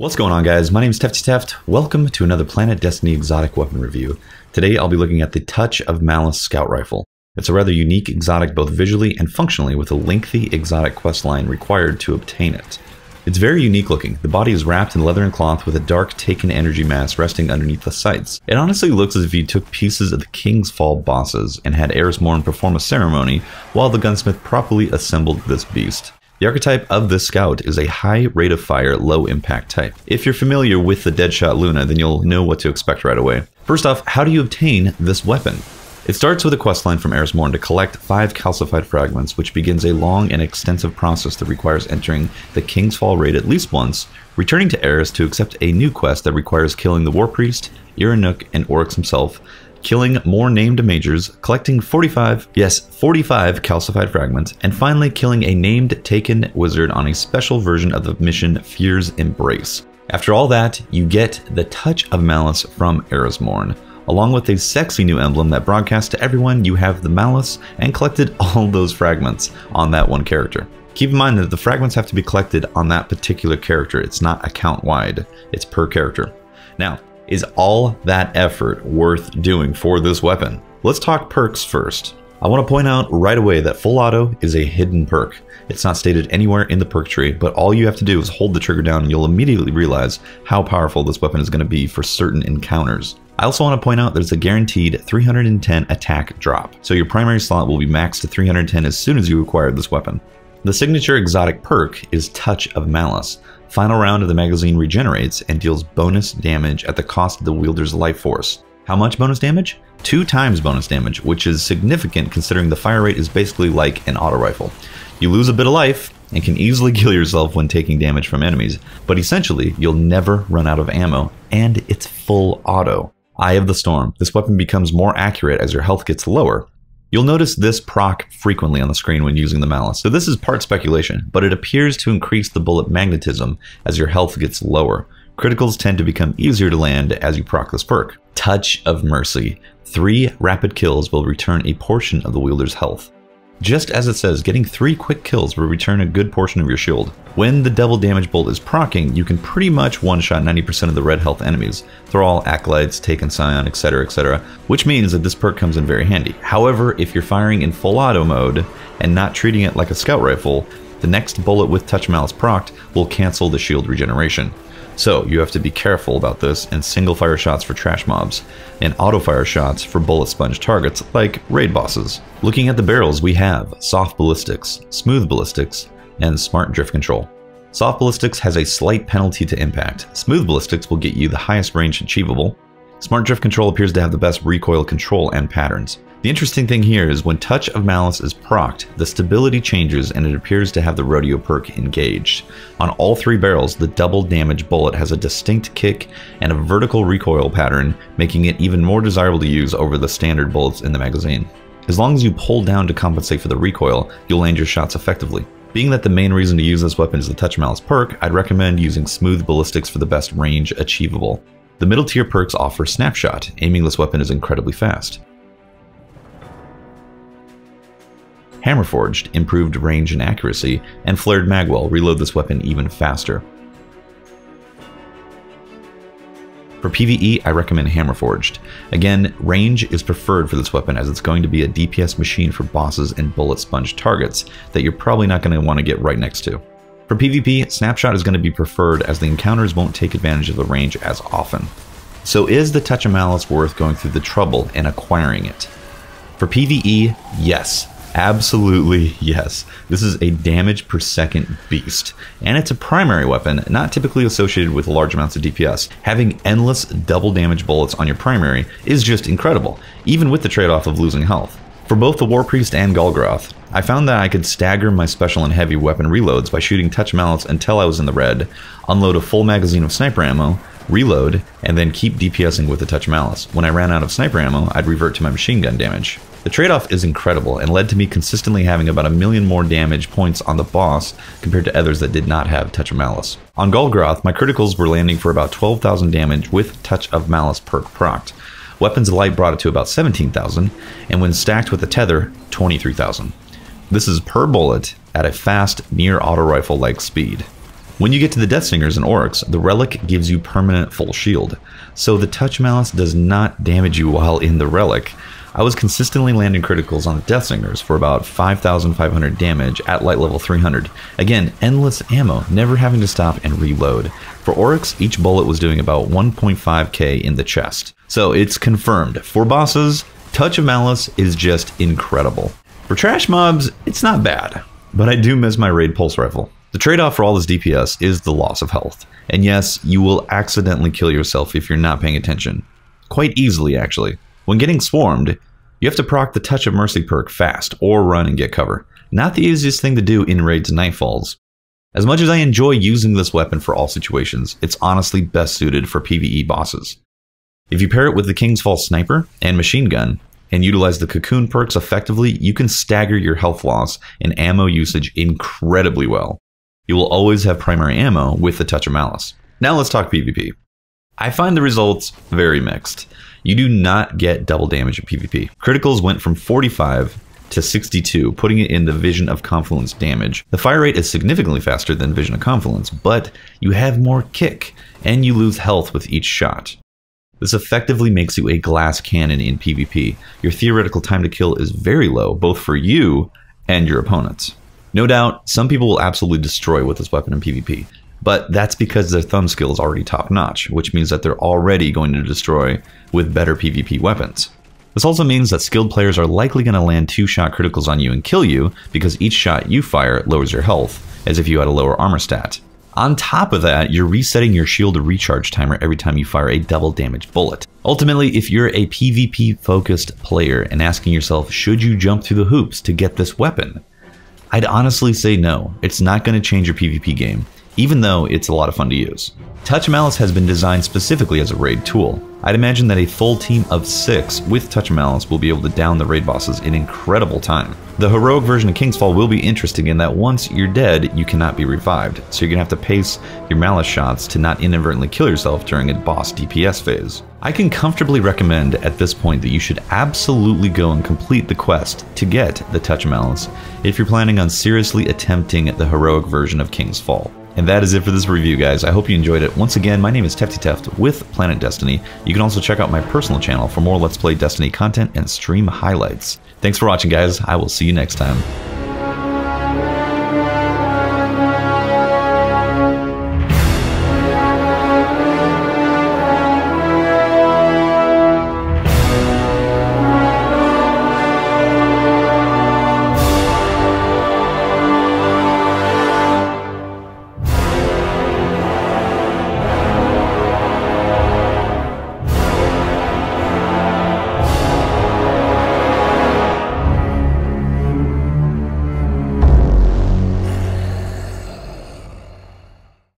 What's going on, guys? My name is Tefty Teft. Welcome to another Planet Destiny exotic weapon review. Today I'll be looking at the Touch of Malice Scout Rifle. It's a rather unique exotic both visually and functionally, with a lengthy exotic quest line required to obtain it. It's very unique looking. The body is wrapped in leather and cloth with a dark Taken energy mass resting underneath the sights. It honestly looks as if you took pieces of the King's Fall bosses and had Eris Morn perform a ceremony while the gunsmith properly assembled this beast. The archetype of this scout is a high rate of fire, low impact type. If you're familiar with the Deadshot Luna, then you'll know what to expect right away. First off, how do you obtain this weapon? It starts with a questline from Eris Morn to collect 5 calcified fragments, which begins a long and extensive process that requires entering the King's Fall raid at least once, returning to Eris to accept a new quest that requires killing the War Priest, Iranuk, and Oryx himself, killing more named majors, collecting 45 calcified fragments, and finally killing a named Taken wizard on a special version of the mission Fear's Embrace. After all that, you get the Touch of Malice from Eris Morn, along with a sexy new emblem that broadcasts to everyone you have the Malice and collected all those fragments on that one character. Keep in mind that the fragments have to be collected on that particular character. It's not account-wide, it's per character. Now, is all that effort worth doing for this weapon? Let's talk perks first. I want to point out right away that full auto is a hidden perk. It's not stated anywhere in the perk tree, but all you have to do is hold the trigger down and you'll immediately realize how powerful this weapon is going to be for certain encounters. I also want to point out there's a guaranteed 310 attack drop, so your primary slot will be maxed to 310 as soon as you acquire this weapon. The signature exotic perk is Touch of Malice. Final round of the magazine regenerates and deals bonus damage at the cost of the wielder's life force. How much bonus damage? 2 times bonus damage, which is significant considering the fire rate is basically like an auto rifle. You lose a bit of life and can easily kill yourself when taking damage from enemies, but essentially you'll never run out of ammo, and it's full auto. Eye of the Storm. This weapon becomes more accurate as your health gets lower. You'll notice this proc frequently on the screen when using the Malice, so this is part speculation, but it appears to increase the bullet magnetism as your health gets lower. Criticals tend to become easier to land as you proc this perk. Touch of Mercy. 3 rapid kills will return a portion of the wielder's health. Just as it says, getting 3 quick kills will return a good portion of your shield. When the double damage bolt is proccing, you can pretty much one-shot 90% of the red health enemies. They're all Acolytes, Taken Scion, etc., which means that this perk comes in very handy. However, if you're firing in full auto mode and not treating it like a scout rifle, the next bullet with Touch Malice procced will cancel the shield regeneration. So you have to be careful about this, and single fire shots for trash mobs, and auto fire shots for bullet sponge targets like raid bosses. Looking at the barrels, we have Soft Ballistics, Smooth Ballistics, and Smart Drift Control. Soft Ballistics has a slight penalty to impact. Smooth Ballistics will get you the highest range achievable. Smart Drift Control appears to have the best recoil control and patterns. The interesting thing here is when Touch of Malice is procced, the stability changes and it appears to have the rodeo perk engaged. On all 3 barrels, the double damage bullet has a distinct kick and a vertical recoil pattern, making it even more desirable to use over the standard bullets in the magazine. As long as you pull down to compensate for the recoil, you'll land your shots effectively. Being that the main reason to use this weapon is the Touch Malice perk, I'd recommend using Smooth Ballistics for the best range achievable. The middle tier perks offer Snapshot. Aiming this weapon is incredibly fast. Hammerforged, improved range and accuracy, and Flared Magwell reload this weapon even faster. For PvE, I recommend Hammerforged. Again, range is preferred for this weapon as it's going to be a DPS machine for bosses and bullet sponge targets that you're probably not going to want to get right next to. For PvP, Snapshot is going to be preferred as the encounters won't take advantage of the range as often. So is the Touch of Malice worth going through the trouble in acquiring it? For PvE, yes. Absolutely yes. This is a damage per second beast, and it's a primary weapon not typically associated with large amounts of DPS. Having endless double damage bullets on your primary is just incredible, even with the trade-off of losing health. For both the War Priest and Golgroth, I found that I could stagger my special and heavy weapon reloads by shooting Touch Malice until I was in the red, unload a full magazine of sniper ammo, reload, and then keep DPSing with the Touch Malice. When I ran out of sniper ammo, I'd revert to my machine gun damage. The trade-off is incredible and led to me consistently having about 1 million more damage points on the boss compared to others that did not have Touch of Malice. On Golgroth, my criticals were landing for about 12,000 damage with Touch of Malice perk procced. Weapons of Light brought it to about 17,000, and when stacked with the tether, 23,000. This is per bullet at a fast, near auto rifle-like speed. When you get to the Death Stingers and Oryx, the Relic gives you permanent full shield, so the Touch Malice does not damage you while in the Relic. I was consistently landing criticals on the Death Stingers for about 5,500 damage at light level 300. Again, endless ammo, never having to stop and reload. For Oryx, each bullet was doing about 1.5k in the chest. So it's confirmed. For bosses, Touch of Malice is just incredible. For trash mobs, it's not bad, but I do miss my raid pulse rifle. The trade-off for all this DPS is the loss of health. And yes, you will accidentally kill yourself if you're not paying attention. Quite easily, actually. When getting swarmed, you have to proc the Touch of Mercy perk fast, or run and get cover. Not the easiest thing to do in raids Nightfalls. As much as I enjoy using this weapon for all situations, it's honestly best suited for PvE bosses. If you pair it with the King's Fall Sniper and Machine Gun, and utilize the Cocoon perks effectively, you can stagger your health loss and ammo usage incredibly well. You will always have primary ammo with the Touch of Malice. Now let's talk PvP. I find the results very mixed. You do not get double damage in PvP. Criticals went from 45 to 62, putting it in the Vision of Confluence damage. The fire rate is significantly faster than Vision of Confluence, but you have more kick, and you lose health with each shot. This effectively makes you a glass cannon in PvP. Your theoretical time to kill is very low, both for you and your opponents. No doubt, some people will absolutely destroy with this weapon in PvP, but that's because their thumb skill is already top-notch, which means that they're already going to destroy with better PvP weapons. This also means that skilled players are likely going to land 2-shot criticals on you and kill you, because each shot you fire lowers your health, as if you had a lower armor stat. On top of that, you're resetting your shield recharge timer every time you fire a double damage bullet. Ultimately, if you're a PvP-focused player and asking yourself, should you jump through the hoops to get this weapon? I'd honestly say no. It's not going to change your PvP game, even though it's a lot of fun to use. Touch Malice has been designed specifically as a raid tool. I'd imagine that a full team of 6 with Touch Malice will be able to down the raid bosses in incredible time. The heroic version of King's Fall will be interesting in that once you're dead, you cannot be revived, so you're going to have to pace your Malice shots to not inadvertently kill yourself during a boss DPS phase. I can comfortably recommend at this point that you should absolutely go and complete the quest to get the Touch Malice if you're planning on seriously attempting the heroic version of King's Fall. And that is it for this review, guys. I hope you enjoyed it. Once again, my name is TeftyTeft with Planet Destiny. You can also check out my personal channel for more Let's Play Destiny content and stream highlights. Thanks for watching, guys. I will see you next time.